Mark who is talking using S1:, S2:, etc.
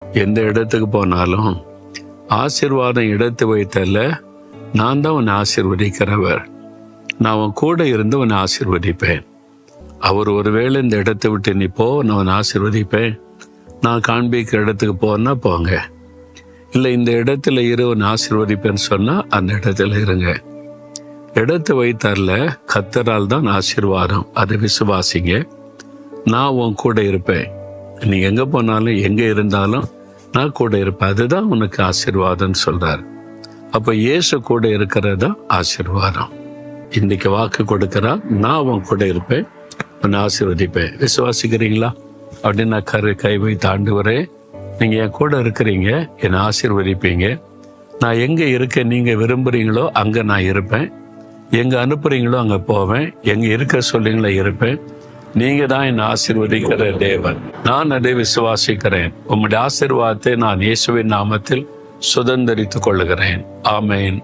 S1: எந்த இடத்துக்கு போனாலும் ஆசீர்வாதம் எடுத்து வைத்தல்ல, நான் தான் உன்னை ஆசீர்வதிக்கிறவர். நான் உன் கூட இருந்து உன்னை ஆசீர்வதிப்பேன். அவர் ஒருவேளை இந்த இடத்தை விட்டு நீ போ, நான் உன்னை ஆசீர்வதிப்பேன், நான் காண்பிக்கிற இடத்துக்கு போன்னா போங்க, இல்லை இந்த இடத்துல இரு உன்னை ஆசீர்வதிப்பேன்னு சொன்னா அந்த இடத்துல இருங்க. இடத்தை வைத்தார்ல, கர்த்தரால் தான் ஆசீர்வாதம். அதை விசுவாசிங்க. நான் உன் கூட இருப்பேன். நீ எங்க போனாலும் எங்க இருந்தாலும் நான் கூட இருப்பேன். அதுதான் உனக்கு ஆசீர்வாதம்னு சொல்றாரு. அப்ப இயேசு கூட இருக்கிறதா ஆசீர்வாதம். இன்னைக்கு வாக்கு கொடுக்கிறா, நான் உன் கூட இருப்பேன், உன்னை ஆசீர்வதிப்பேன். விசுவாசிக்கிறீங்களா அப்படின்னு நான் கை வைத்து, ஆண்டவரே நீங்க என் கூட இருக்கிறீங்க, என்னை ஆசீர்வதிப்பீங்க. நான் எங்க இருக்க நீங்க விரும்புறீங்களோ அங்க நான் இருப்பேன். எங்க அனுப்புறீங்களோ அங்க போவேன். எங்க இருக்க சொல்றீங்களோ இருப்பேன். நீங்க தான் என்னை ஆசீர்வதிக்கிற தேவன். நான் அதை விசுவாசிக்கிறேன். உம்முடைய ஆசீர்வாதத்தை நான் இயேசுவின் நாமத்தில் சுதந்தரித்துக் கொள்ளுகிறேன். ஆமென்.